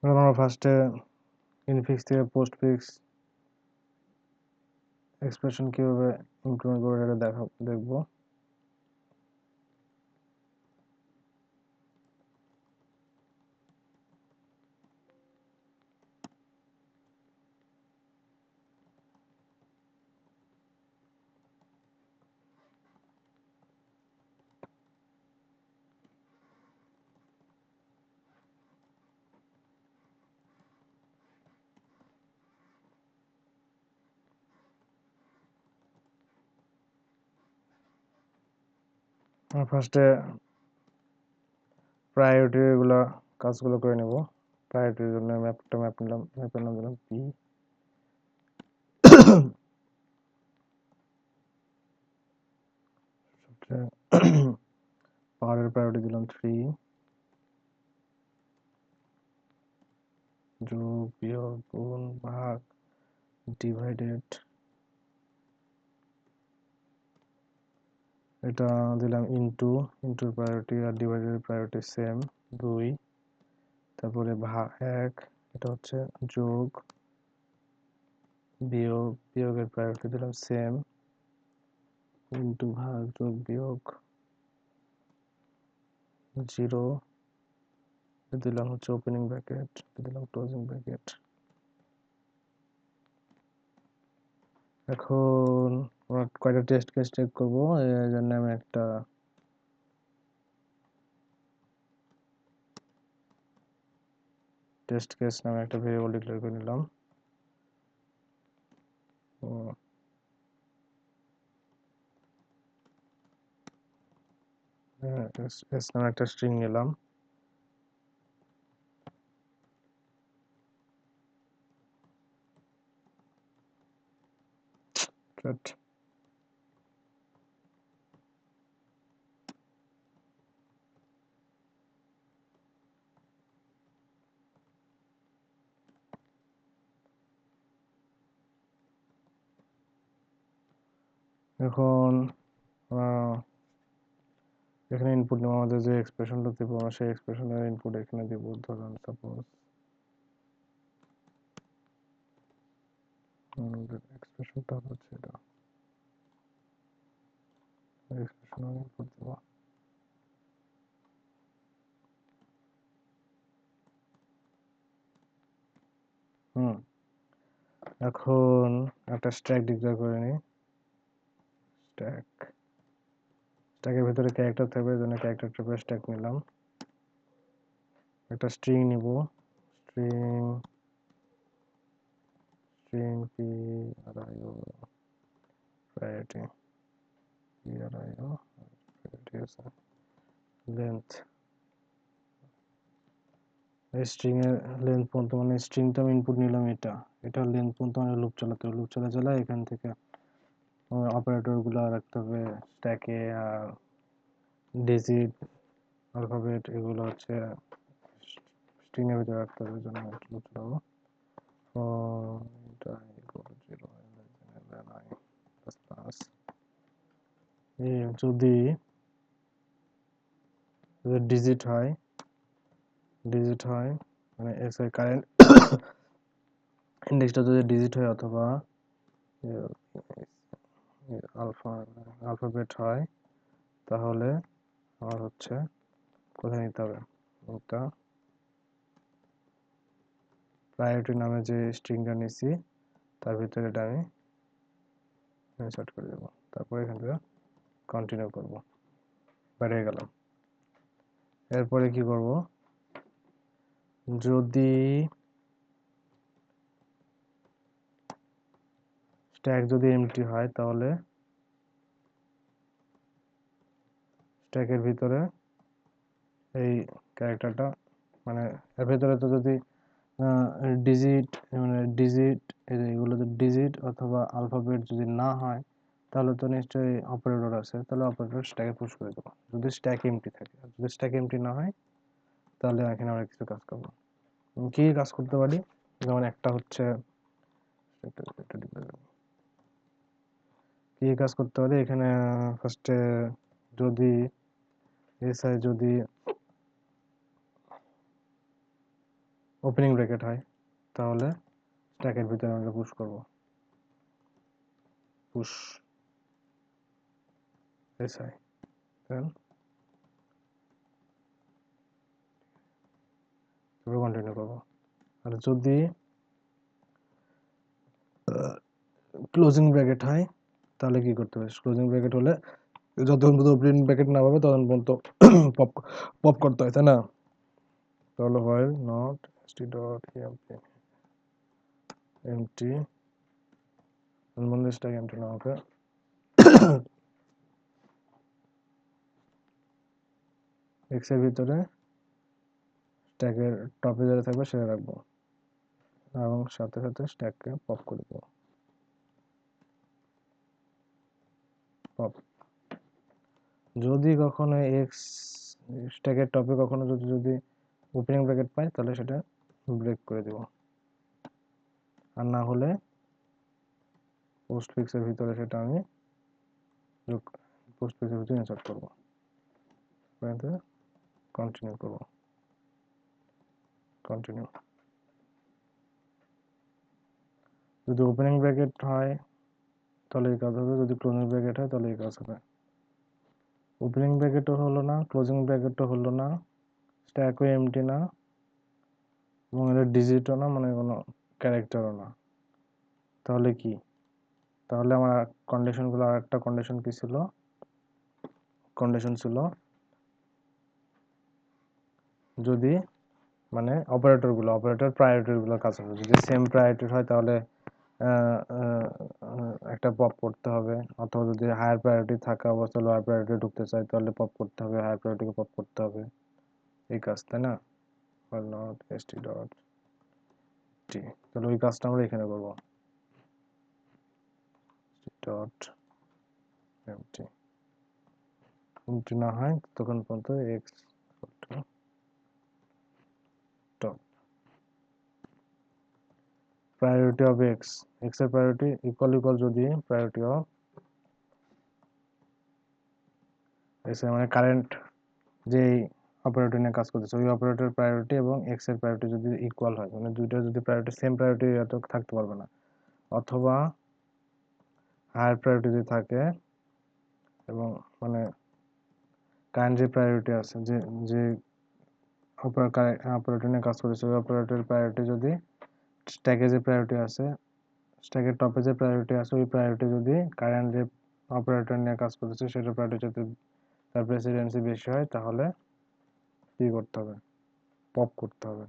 আমরা ফার্স্টে ইনফিক্স থেকে পোস্টফিক্স এক্সপ্রেশন কিভাবে ইমপ্লিমেন্ট করে এটা দেখবো। ফার্স্টে প্রায়োরিটি এগুলো কাজগুলো করে নেব। প্রায়োরিটির জন্য ম্যাপ নিলাম, ম্যাপের নাম দিলাম পি। পাওয়ারের প্রায়োরিটি দিলাম 3, যোগ বিয়োগ গুণ ভাগ ডিভাইডেড, এটা দিলাম ইনটু, ইনটুর প্রায়োরিটি আর ডিভাইডেড প্রায়োরিটি সেম 2। তারপরে ভাগ 1, এটা হচ্ছে যোগ বিয়োগ, বিয়োগের প্রায়োরিটি দিলাম সেম, ইনটু ভাগ যোগ বিয়োগ 0 দিলাম হচ্ছে ওপেনিং ব্র্যাকেট, দিলাম ক্লোজিং ব্র্যাকেট। এখন আমরা কয়টা টেস্ট কেস চেক করবো, এর জন্য আমি একটা টেস্ট কেস নামে একটা ভেরিয়েবল ডিক্লেয়ার করে নিলাম। এস নামে একটা স্ট্রিং নিলাম, এখন এখানে ইনপুট নেব, আমাদের যে এক্সপ্রেশনটা দেবো আমরা সেই এক্সপ্রেশনের ইনপুট এখানে দিব। ধরুন সাপোজ এক্সপ্রেশনটা হচ্ছে এটা, এক্সপ্রেশনের ইনপুট দেব। এখন একটা স্ট্যাক ডিক্লেয়ার করে নিই। স্ট্যাকের ভিতরে ক্যারেক্টার থাকবে, এই জন্য ক্যারেক্টার টাইপের স্ট্যাক নিলাম। একটা স্ট্রিং নিব, string string PRIO priority PRIO priority আছে লেন্থ, এই স্ট্রিং এর লেন্থ পর্যন্ত, মানে স্ট্রিংটা আমি ইনপুট নিলাম, এটা লেন্থ পর্যন্ত মানে লুপ চালাতে হবে। লুপ চলে এখান থেকে অপারেটর গুলো রাখতে হবে স্ট্যাকে, আর ডিজিট অ্যালফাবেট এগুলো হচ্ছে স্ট্রিং এর ভিতরে রাখতে হবে। জন্য লুপ চালাবো এটা equal to 0 then I plus যদি ডিজিট হয় মানে এসআই কারেন্ট ইন্ডেক্সটা যদি ডিজিট হয় অথবা আলফাবেট হয়, তাহলে আমার হচ্ছে কোথায় নিতে হবে, এটা প্রায়োরিটি নামে যে স্ট্রিংটা নিছি তার ভিতরে এটা আমি ইনসার্ট করে দেবো। তারপরে এখান থেকে কন্টিনিউ করব, বেরিয়ে গেলাম। এরপরে কি করব, যদি স্ট্যাক যদি এমটি হয় তাহলে স্ট্যাকের ভিতরে এই ক্যারেক্টারটা, মানে এর ভিতরে তো যদি ডিজিট, মানে ডিজিট এগুলো যদি ডিজিট অথবা আলফাবেট যদি না হয় তাহলে তো নিশ্চয়ই অপারেটর আছে, তাহলে অপারেটর স্ট্যাকে পুশ করে দেবো যদি স্ট্যাক এমটি থাকে। আর যদি স্ট্যাক এমটি না হয় তাহলে এখানে আমরা কিছু কাজ করবো। কি কাজ করতে পারি, যেমন একটা হচ্ছে কি কাজ করতে পারি, এখানে ফার্স্টে যদি এসআই যদি ওপেনিং ব্র্যাকেট হয় তাহলে স্ট্যাকের ভিতরে আমরা পুশ করব, পুশ এসআই, দেন তারপর কন্টিনিউ করব। আর যদি ক্লোজিং ব্র্যাকেট হয় তাহলে কি করতে হবে, ক্লোজিং ব্র্যাকেট হলে যতক্ষণ পর্যন্ত ওপেনিং ব্র্যাকেট না পাবে ততক্ষণ পর্যন্ত পপ পপ করতে হয়, তাই না? তাহলে হয় নট st.empty স্ট্যাক এমটি না হবে এক্স এর ভিতরে স্ট্যাকের টপে যেটা থাকবে সেটা রাখবো এবং সাথে সাথে স্ট্যাককে পপ করে দেবো, পপ। যদি কখনো এক্স স্ট্যাকের টপে কখনো যদি যদি ওপেনিং ব্র্যাকেট পাই তাহলে সেটা ব্রেক করে দেব, আর না হলে পোস্ট ফিক্সের ভিতরে সেটা আমি পোস্ট ফিক্সের ভিতরে ইনসার্ট করবো, কন্টিনিউ করবো, কন্টিনিউ। যদি ওপেনিং ব্র্যাকেট হয় তাহলে এই কাজ হবে, যদি ক্লোজিং ব্র্যাকেট হয় তাহলে এই কাজ হবে। ওপেনিং ব্র্যাকেটও হলো না, ক্লোজিং ব্র্যাকেটও হলো না, স্ট্যাকও এমটি না, এবং এটা ডিজিটও না, মানে কোনো ক্যারেক্টারও না। তাহলে কি, তাহলে আমার কন্ডিশনগুলো, আর একটা কন্ডিশন কি ছিল, কন্ডিশন ছিল যদি মানে অপারেটর প্রায়োরিটিগুলো কাজ হবে, যদি সেম প্রায়োরিটি হয় তাহলে একটা পপ করতে হবে, অথবা যদি হায়ার প্রায়োরিটি থাকা অবস্থা লোয়ার প্রায়োরিটি ঢুকতে চাই তাহলে পপ করতে হবে, হায়ার প্রায়োরিটিকে পপ করতে হবে, এই কাজ, তাই না? নট st ডট টি, তাহলে ওই কাজটা আমরা এখানে করবো, ডট এমটি, এমটি না হয় তখন পর্যন্ত x top priority of x, x এর প্রায়োরিটি ইকুয়াল যদি প্রায়োরিটি অফ এক্স মানে কারেন্ট যেই অপারেটর নিয়ে কাজ করতেছে ওই অপারেটর প্রায়োরিটি এবং এক্স এর প্রায়োরিটি যদি ইকুয়াল হয়, মানে দুইটা যদি প্রায়োরিটি সেম প্রায়োরিটি থাকতে পারবে না, অথবা হায়ার প্রায়োরিটি যদি থাকে এবং মানে কারেন্ট যে প্রায়োরিটি আছে যে যে অপারেটর নিয়ে কাজ করতেছে ওই অপারেটর প্রায়োরিটি যদি স্ট্যাকে যে প্রায়োরিটি আছে, স্ট্যাকের টপে যে প্রায়োরিটি আছে ওই প্রায়োরিটি যদি কারেন্ট যে অপারেটর নিয়ে কাজ করতেছে সেটা প্রায়োরিটি যদি তার প্রেসিডেন্সি বেশি হয় তাহলে কি করতে হবে, পপ করতে হবে,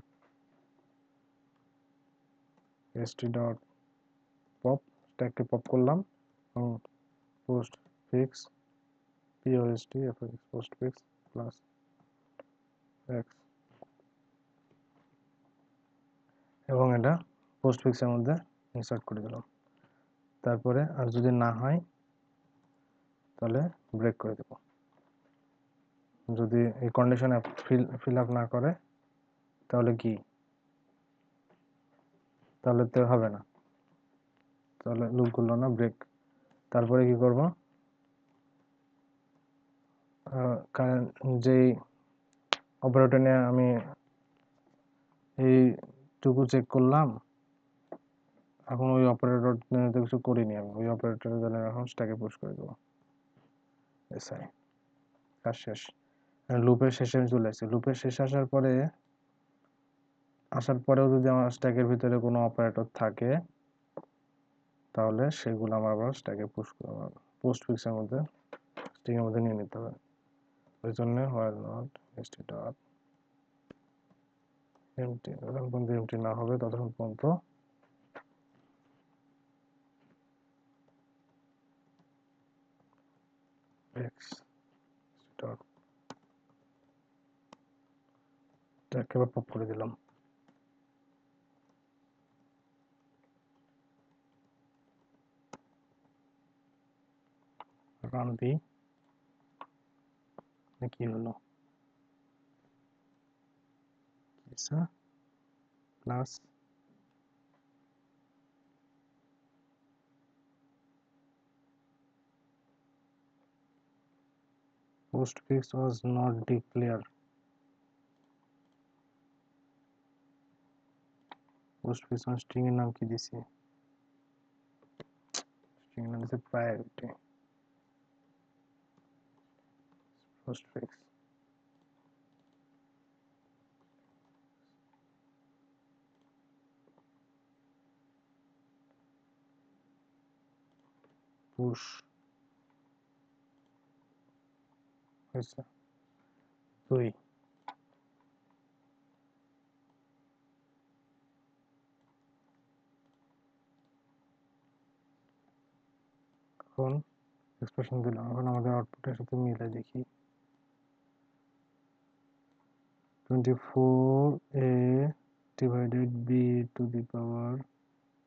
st ডট পপ, স্ট্যাককে পপ করলাম এবং post fix post fx post fix plus x, এবং এটা পোস্ট ফিক্সের মধ্যে ইনসার্ট করে দিলাম। তারপরে আর যদি না হয় তাহলে ব্রেক করে দেব, যদি এই কন্ডিশন ফিল আপ না করে তাহলে কি, তাহলে তো হবে না, তাহলে লুপ করলো না, ব্রেক। তারপরে কি করব, কারেন্ট যেই অপারেটর নিয়ে আমি এইটুকু চেক করলাম, এখন ওই অপারেটর তো কিছু করিনি, আমি ওই অপারেটরের জন্য এখন স্ট্যাকে পুশ করে দেবো, এসআই কাজ শেষ। লুপের শেষে চলে আসছে, লুপের শেষে আসার পরেও যদি আমার স্ট্যাকের ভিতরে কোনো অপারেটর থাকে তাহলে সেগুলো আমার আবার স্ট্যাকে পুশ করে পোস্ট ফিক্সের মধ্যে স্ট্রিং এর মধ্যে নিয়ে নিতে হবে। ওই জন্য while not st dot empty, যতক্ষণ পর্যন্ত এমটি না হবে ততক্ষণ পর্যন্ত x dot একেবারে পপ করে দিলাম। রান দিই, কি হলো, plus postfix was not declared, postfix string এর নাম কি দিছি, স্ট্রিং এর নাম দিছি প্রায়োরিটি postfix পুশ হয়েছে 2। এখন এক্সপ্রেশন দিলাম, এখন আমাদের আউটপুটের সাথে মিলে দেখি 24a divided b to the power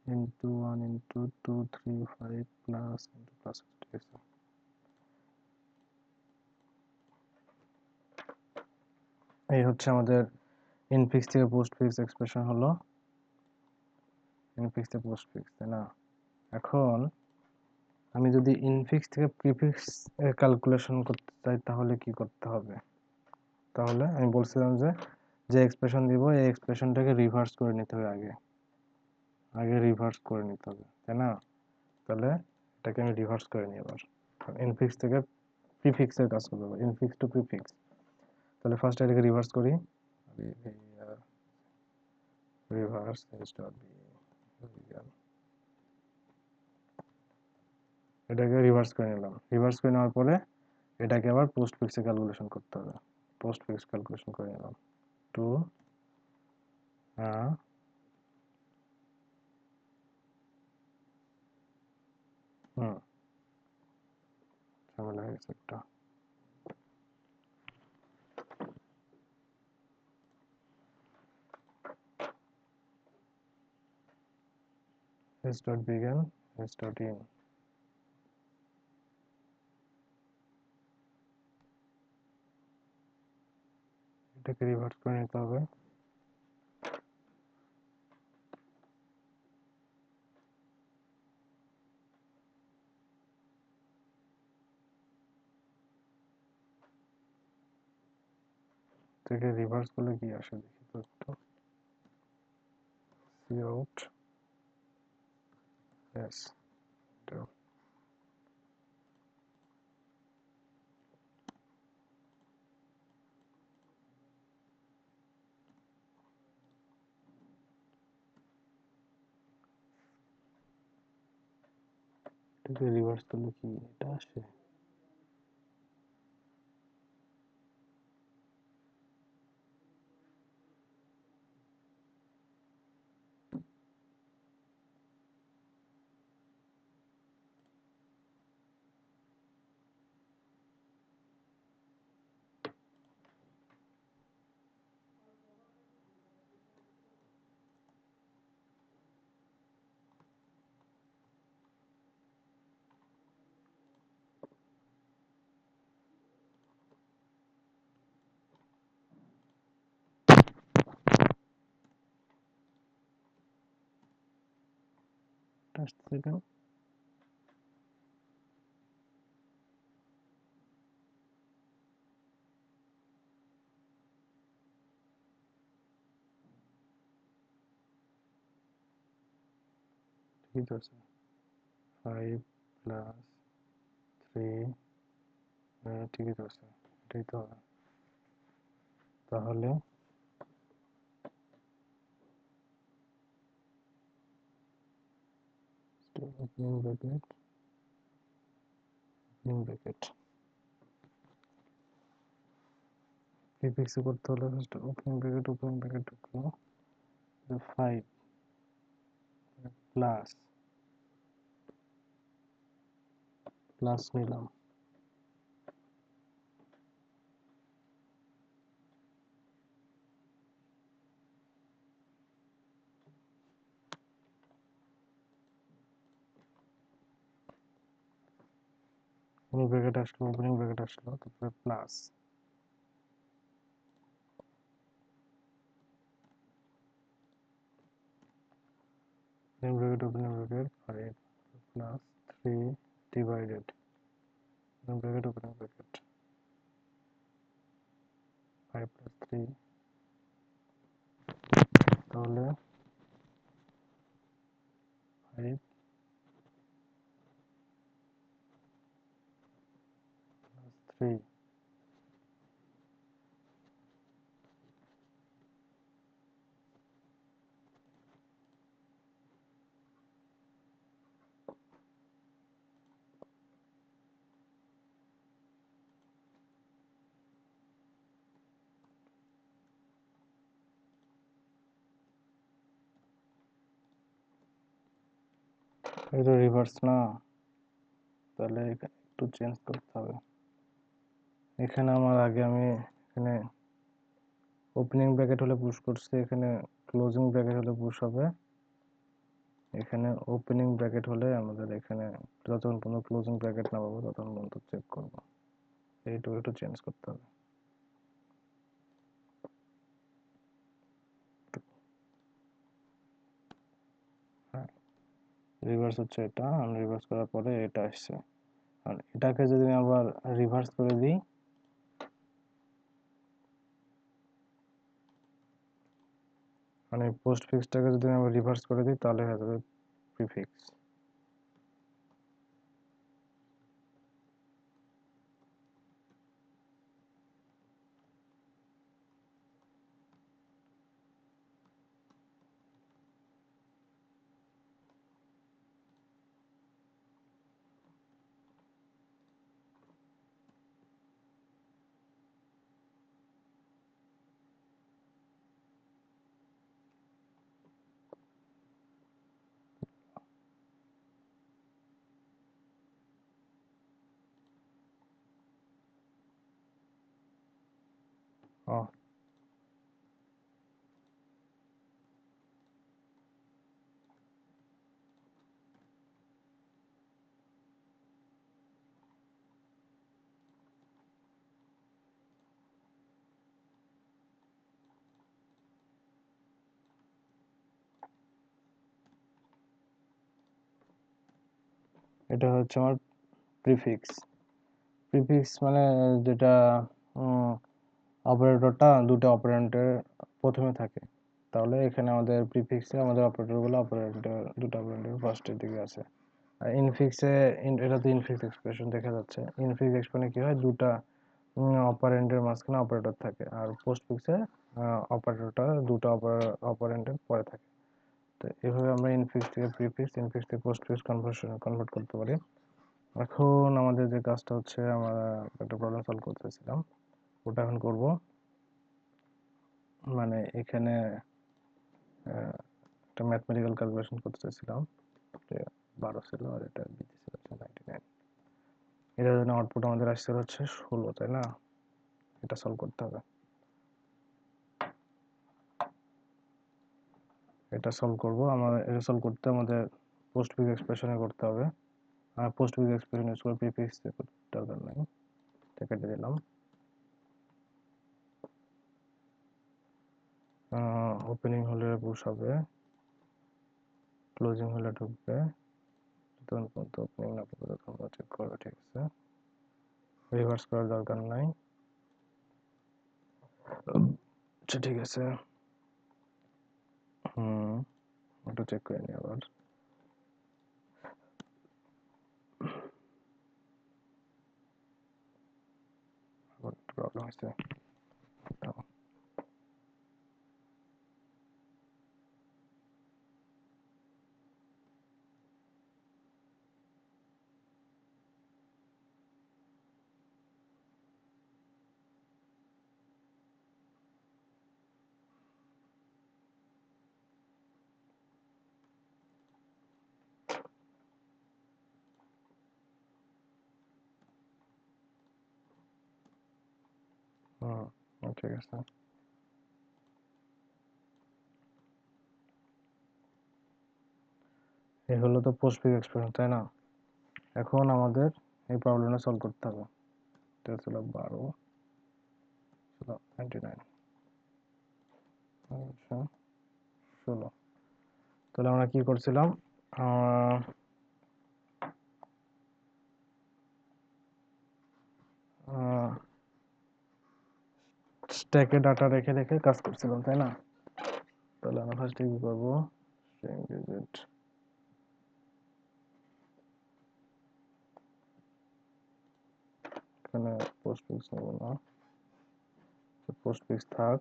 into 1 into 2 3 5 plus into plus ঠিক আছে। এই হচ্ছে আমাদের ইনফিক্স থেকে পোস্টফিক্স এক্সপ্রেশন হলো, ইনফিক্স থেকে পোস্টফিক্স, তাই না? এখন আমি যদি ইনফিক্স থেকে প্রিফিক্স ক্যালকুলেশন করতে চাই তাহলে কি করতে হবে, তাহলে আমি বলছিলাম যে যে এক্সপ্রেশন দিব এই এক্সপ্রেশনটাকে রিভার্স করে নিতে হবে, আগে রিভার্স করে নিতে হবে, তাই না? তাহলে এটাকে আমি রিভার্স করে নিই এবার, ইনফিক্স থেকে প্রিফিক্সের কাজ করতে হবে, ইনফিক্স টু প্রিফিক্স। তাহলে ফার্স্ট এটাকে রিভার্স করি, রিভার্স এটাকে রিভার্স করে নিলাম, রিভার্স করে নেওয়ার পরে এটাকে আবার পোস্ট ফিক্সে ক্যালকুলেশন করতে হবে, পোস্ট ফিক্স ক্যালকুলেশন করে নিলাম, টু ঝামেলা হয়ে গেছে একটা। s dot begin, s dot in, এটাকে রিভার্স করে নিতে হবে। থেকে রিভার্স করলে কি আসে দেখি তো একটু। cout yes, এটাকে রিভার্স করলে কি এটা আসে? আসছে কেন? ঠিকই তো আছে। 5 প্লাস 3, ঠিকই তো আছে, এটাই তো হবে। তাহলে ওপেনিং ব্র্যাকেট, ওপেনিং ব্র্যাকেট, প্রিফিক্সে করতে হলে ফার্স্ট ওপেনিং ব্র্যাকেট ঢুকলো, 5 প্লাস প্লাস নিলাম, ওপেনিং ব্র্যাকেট আসলো, তারপরে plus, opening bracket 5 plus 3 divided, opening bracket 5 plus 3, তাহলে 5 প্লাস 3, এটা রিভার্স না, তাহলে একটু চেঞ্জ করতে হবে। এখানে আমার আগে আমি এখানে ওপেনিং ব্র্যাকেট হলে পুশ করছি, এখানে ক্লোজিং ব্র্যাকেট হলে পুশ হবে, এখানে ওপেনিং ব্র্যাকেট হলে আমাদের এখানে যতক্ষণ কোনো ক্লোজিং ব্র্যাকেট না পাবো ততক্ষণ পর্যন্ত চেক করব, এইটুকু একটু চেঞ্জ করতে হবে। হ্যাঁ, রিভার্স হচ্ছে এটা, আমি রিভার্স করার পরে এটা আসছে, আর এটাকে যদি আমি আবার রিভার্স করে দিই, মানে পোস্ট ফিক্সটাকে যদি আমি আবার রিভার্স করে দিই তাহলে হয়ে যাবে প্রিফিক্স। এটা হচ্ছে আমার প্রিফিক্স। প্রিফিক্স মানে যেটা অপারেটরটা দুটো অপারেন্টের প্রথমে থাকে, তাহলে এখানে আমাদের প্রিফিক্সে আমাদের অপারেটরগুলো অপারেন্টের দুটো অপারেন্টের ফার্স্টের দিকে আছে। আর ইনফিক্সে এটা তো ইনফিক্স এক্সপ্রেশন দেখা যাচ্ছে। ইনফিক্স এক্সপ্রেশনে কি হয়, দুটা অপারেন্টের মাঝখানে অপারেটর থাকে, আর পোস্টফিক্সে অপারেটরটা দুটো অপারেন্টের পরে থাকে। তো এভাবে আমরা ইনফিক্স থেকে প্রিফিক্স, ইনফিক্স থেকে পোস্টফিক্স কনভার্ট করতে পারি। এখন আমাদের যে কাজটা হচ্ছে, আমরা একটা প্রবলেম সলভ করতেছিলাম, ওটা এখন করব। মানে এখানে একটা ম্যাথমেটিক্যাল ক্যালকুলেশন করতে চাইছিলাম, যে 12 ছিল আর এটা দিতেছিল 99। এটার জন্য আউটপুট আমাদের আসছে হচ্ছে 16, তাই না? এটা সলভ করতে হবে। এটা সলভ করব। এটা সলভ করতে আমাদের পোস্টফিক্স এক্সপ্রেশনে করতে হবে। আর পোস্টফিক্স এক্সপ্রেশন ইউজ করে প্রিফিক্স দরকার নাই, কেটে দিলাম। ওপেনিং হলে পুশ হবে, ক্লোজিং হলে ঢুকবে। তখন পর্যন্ত ওপেনিং না করবে তখন চেক করবে, ঠিক আছে? রিভার্স করার দরকার নাই। আচ্ছা ঠিক আছে। ওটা চেক করে নি আবার। প্রবলেম হয়েছে। ঠিক আছে। এই হলো তো পোস্টফিক্স এক্সপ্রেশন, তাই না? এখন আমাদের এই প্রবলেমটা সলভ করতে হবে। এটা ছিল 12, ছিল 99, আচ্ছা 16। তাহলে আমরা কি করছিলাম, স্ট্যাকে ডাটা রেখে রেখে কাজ করছিলাম, তাই না? তাহলে আমরা ফার্স্টে কি করবো, string visit, এখানে পোস্টফিক্স নেব না, পোস্টফিক্স থাক,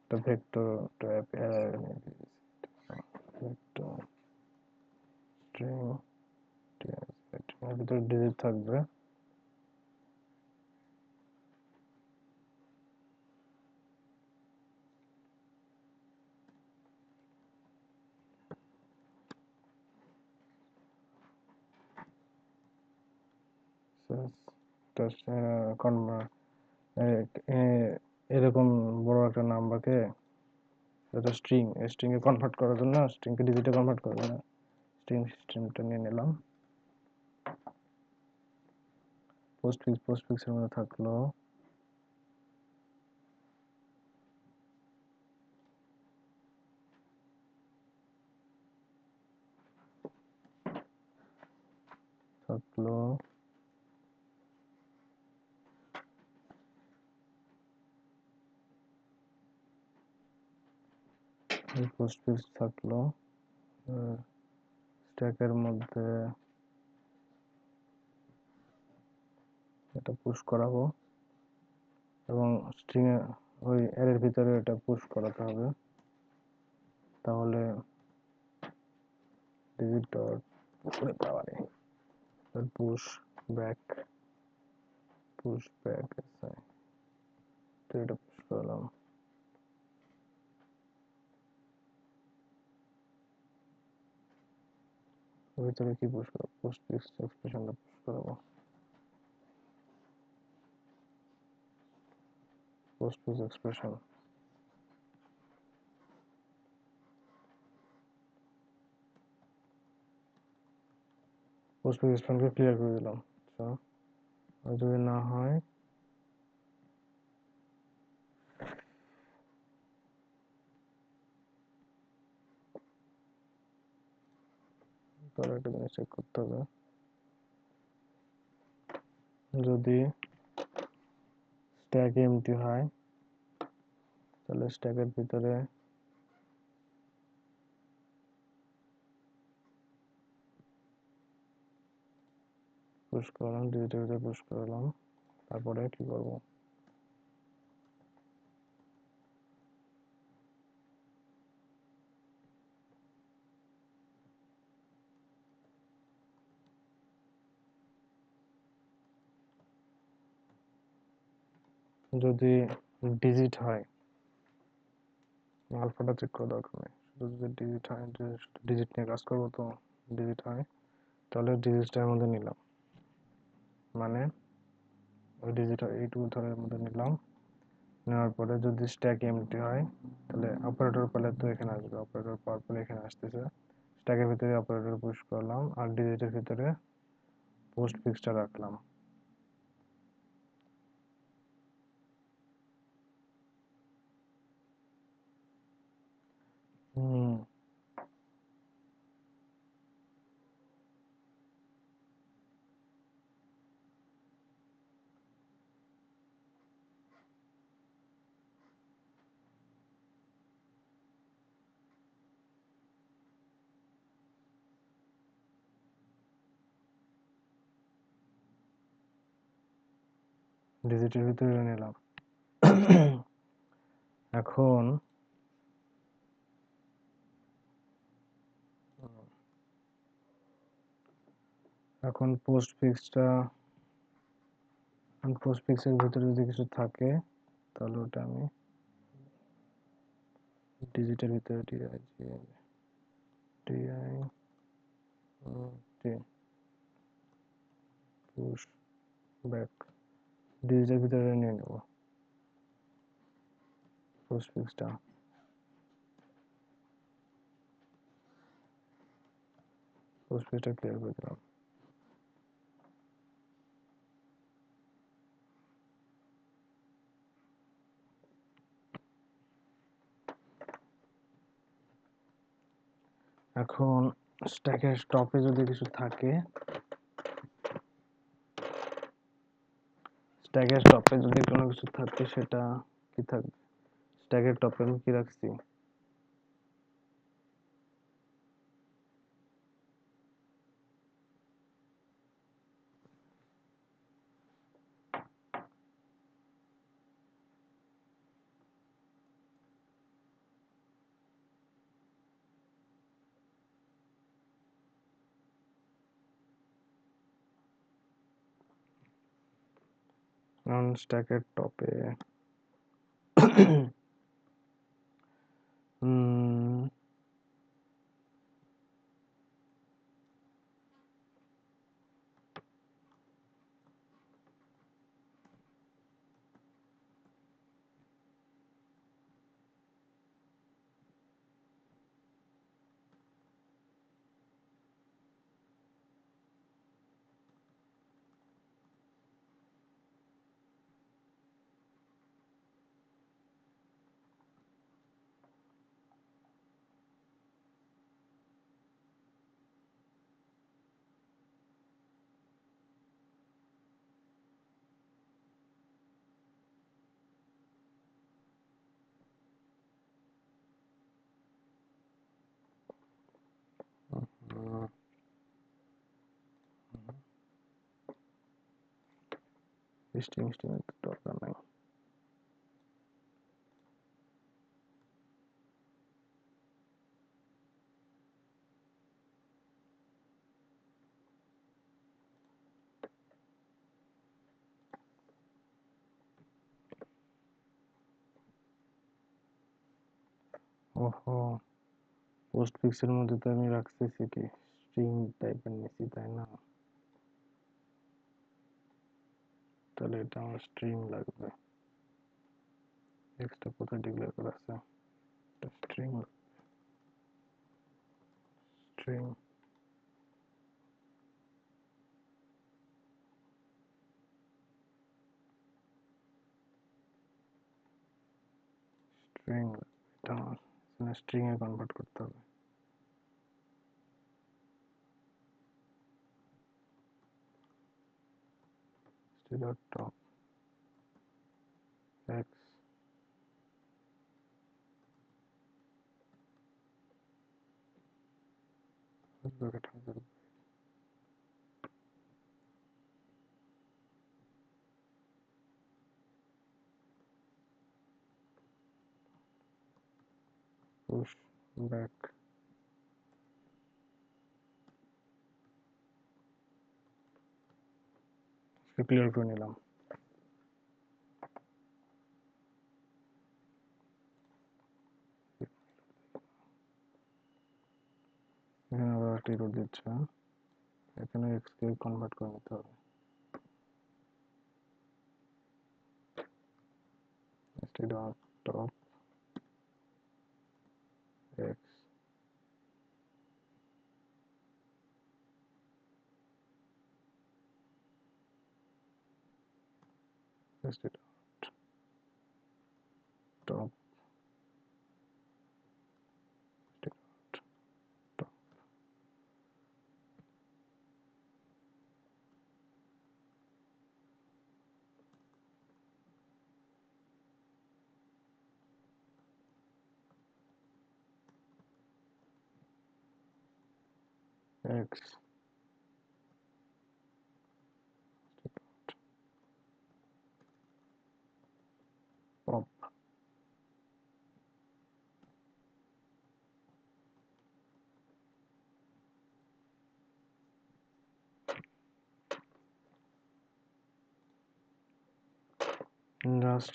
একটা ভেক্টর ভেক্টর স্ট্রিং এর ভিতরে ডিজিট থাকবে। এরকম বড় একটা নাম্বারকে, এটা স্ট্রিং, স্ট্রিং এ কনভার্ট করার জন্য, স্ট্রিং কে ডিজিটে কনভার্ট করার জন্য স্ট্রিং সিস্টেমটা নিয়ে নিলাম। পোস্টফিক্স এর মধ্যে থাকলো পোস্টফিক্স থাকলো, স্ট্যাকের মধ্যে এটা পুশ করাবো, এবং স্ট্রিং এ ওই অ্যারের ভিতরে এটা পুশ করাতে হবে। তাহলে digit dot push back, push back, তো এটা পুশ করলাম। ভিতরে কি পুশ করবো, পোস্টফিক্স এক্সপ্রেশনটা পুশ করাবো। পোস্টফিক্স এক্সপ্রেশন, পোস্টফিক্স এক্সপ্রেশনকে ক্লিয়ার করে দিলাম। আচ্ছা, আর যদি না হয় তাহলে একটা জিনিস চেক করতে হবে, যদি স্ট্যাক এমটি হয় তাহলে স্ট্যাকের ভিতরে পুশ করলাম, ডিজিটের ভিতরে পুশ করলাম, তারপরে কি করব, যদি ডিজিট হয়, আলফাটা চেক করা দরকার নেই, শুধু যদি ডিজিট হয়, ডিজিট নিয়ে কাজ করবো তো, ডিজিট হয় তাহলে ডিজিটটার মধ্যে নিলাম, মানে ওই ডিজিট এইটুকু ধরে মধ্যে নিলাম, নেওয়ার পরে যদি স্ট্যাক এমটি হয় তাহলে অপারেটর পেলে তো এখানে আসবে, অপারেটর পাওয়ার পরে এখানে আসতেছে, স্ট্যাকের ভিতরে অপারেটর পুশ করলাম আর ডিজিটের ভিতরে পোস্ট ফিক্সটা রাখলাম। হুম, ডিজিটের ভিতরে নিলাম। এখন এখন পোস্ট ফিক্সের ভিতরে যদি কিছু থাকে তাহলে ওটা আমি ডিজিটের ভিতরে ডিআই পুশ ব্যাক ডিজিটের ভিতরে নিয়ে নেব পোস্ট ফিক্সটা ক্লিয়ার করে দিলাম। এখন স্ট্যাকের টপে যদি কিছু থাকে, স্ট্যাকের টপে যদি কোনো কিছু থাকে সেটা কি থাকবে, স্ট্যাকের টপে আমি কি রাখছি, কারণ স্ট্যাকের টপে স্ট্রিং দরকার নাই। ওহো, পোস্ট ফিক্সের মধ্যে তো আমি রাখতেছি কি স্ট্রিং টাইপের নিছি, তাই না? তাহলে এটা আমার স্ট্রিং লাগবে। এক্সটা কোথায় ডিক্লেয়ার করা আছে, স্ট্রিং স্ট্রিং স্ট্রিং এটা আমার স্ট্রিং এ কনভার্ট করতে হবে। dot top x bracket হাজার push back ক্লিয়ার করে নিলাম। এখানে আবার একটা এরর দিচ্ছে, এখানে x কে কনভার্ট করে নিতে হবে। dot top x dot top dot top x pop just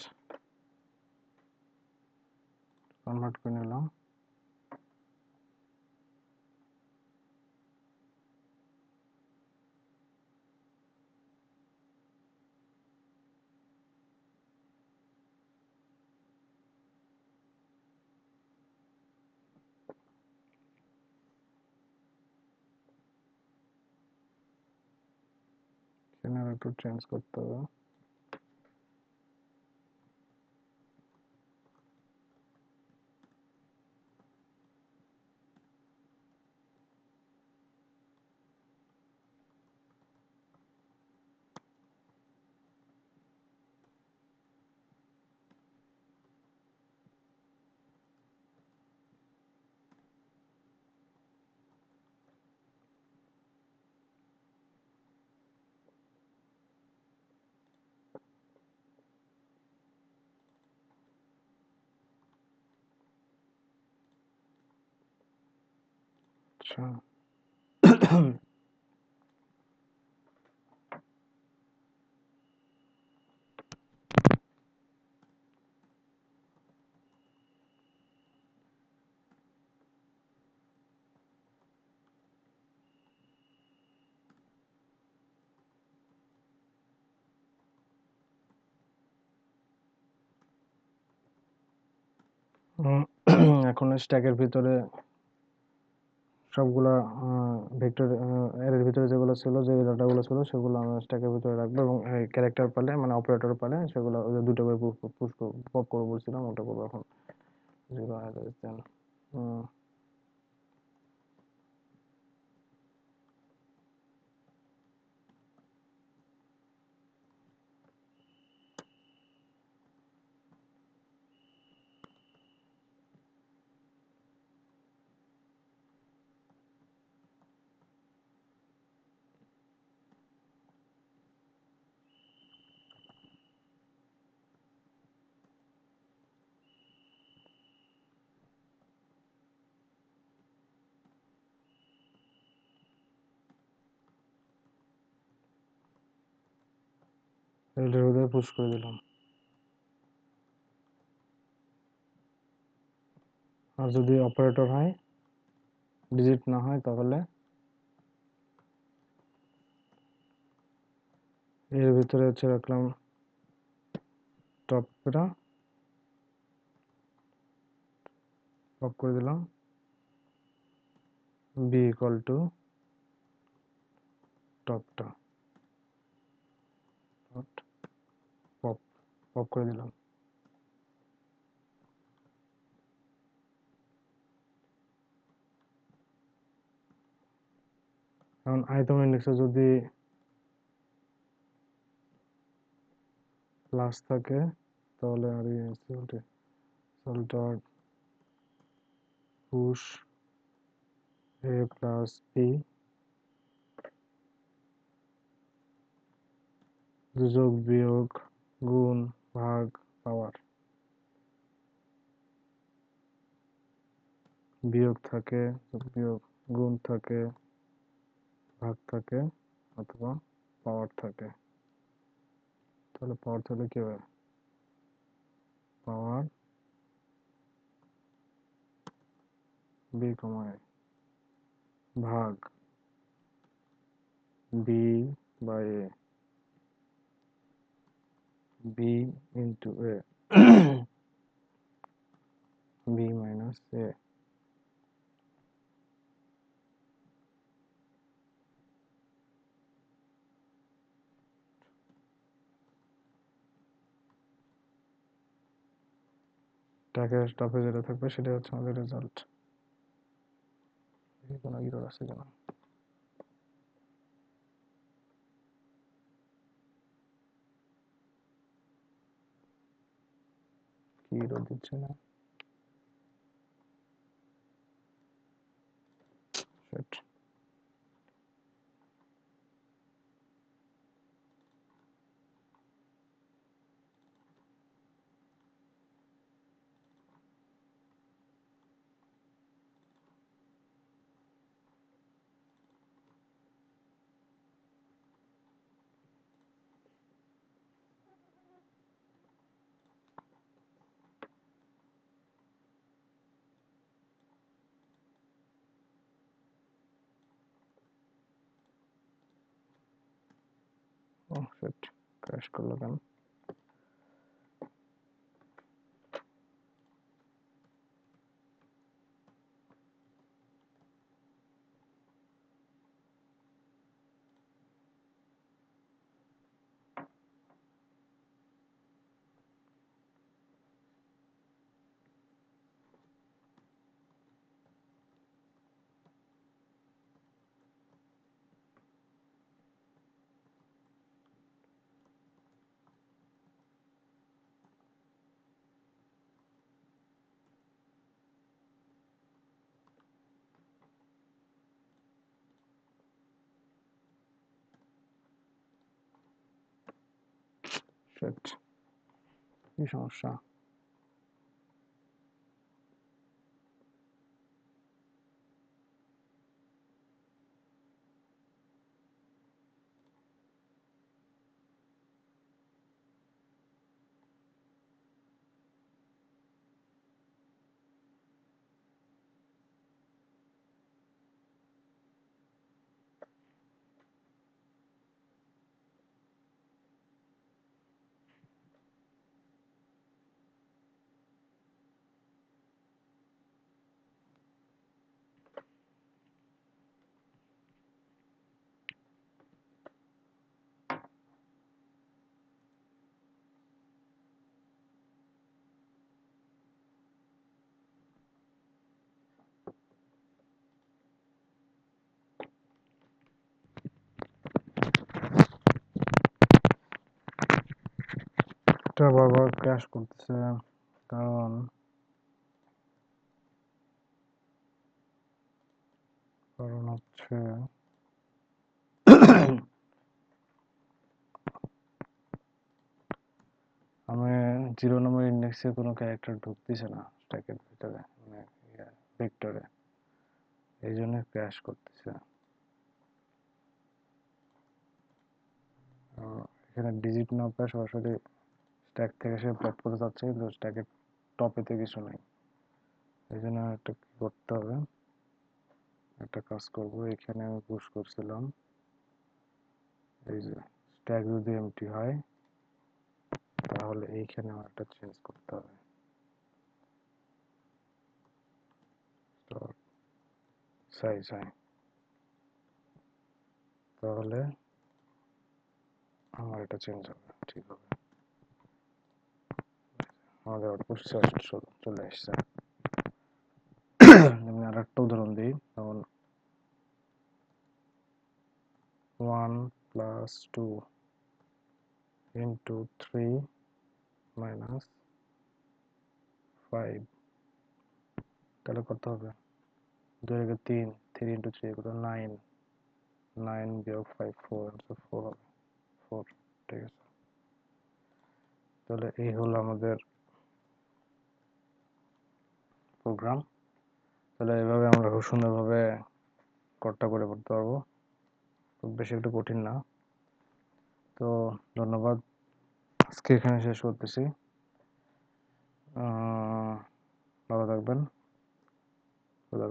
convert করে নিলাম। এখানে আর একটু চেঞ্জ করতে হবে। আচ্ছা এখন স্ট্যাকের ভিতরে সবগুলা ভেক্টর এর ভিতরে যেগুলো ছিল, যে ডাটাগুলো ছিল সেগুলো আমরা স্ট্যাকের ভিতরে রাখবো, এবং ক্যারেক্টার পালে মানে অপারেটর পালে সেগুলো ওই যে দুটো করে পুশ পপ করে বলছিলাম ওটা করবো এখন। 0 দেন এটার ভিতরে পুশ করে দিলাম। আর যদি অপারেটর হয়, ডিজিট না হয়, তাহলে এর ভিতরে হচ্ছে রাখলাম টপটা পপ করে দিলাম, বি ইকুয়াল টু টপটা পপ পপ করে দিলাম। কারণ আইটেম ইন্ডেক্সে যদি প্লাস থাকে তাহলে আর সল্ট ডট পুশ এ প্লাস বি যোগ বিয়োগ গুণ ভাগ পাওয়ার বিয়োগ থাকে বিয়োগ গুণ থাকে ভাগ থাকে অথবা পাওয়ার থাকে তাহলে পাওয়ার থাকলে কি হবে পাওয়ার বি কমায় ভাগ B by A B into A B minus A টাকের স্টপে যেটা থাকবে সেটা হচ্ছে আমাদের রেজাল্ট কোনো এরর আছে কিনা কি এরর দিচ্ছে না সেট ও সেট ক্র্যাশ করলো কেন সেট কি সমস্যা এটা বারবার ক্র্যাশ করতেছে কারণ কারণ হচ্ছে আমি 0 নম্বর ইন্ডেক্সে কোনো ক্যারেক্টার ঢুকতেছে না স্ট্যাকের ভিতরে মানে ভেক্টরে এই জন্য ক্র্যাশ করতেছে এখানে ডিজিট না পায় সরাসরি স্ট্যাক থেকে সে প্লট করে যাচ্ছে কিন্তু স্ট্যাকের টপেতে কিছু নাই এই জন্য একটা কি করতে হবে একটা কাজ করব এখানে আমি পুশ করছিলাম এই যে স্ট্যাক যদি এমটি হয় তাহলে এইখানে আমার একটা চেঞ্জ করতে হবে সাইজ হয় তাহলে আমার এটা চেঞ্জ হবে ঠিক হবে আমাদের আউটপুট চলে আসছে আমি আর একটা উদাহরণ দিই যেমন 1 + 2 * 3 মাইনাস 5, তাহলে কত হবে? 2 এর 3, 3 ইন্টু 3 কত? 9, 9 বিয়োগ 5, 4, অ্যান্সার 4 হবে, 4। ঠিক আছে, তাহলে এই হলো আমাদের প্রোগ্রাম। তাহলে এভাবে আমরা খুব সুন্দরভাবে কোডটা করে পড়তে পারবো, খুব বেশি একটু কঠিন না। তো ধন্যবাদ, আজকে এখানে শেষ করতেছি। ভালো থাকবেন।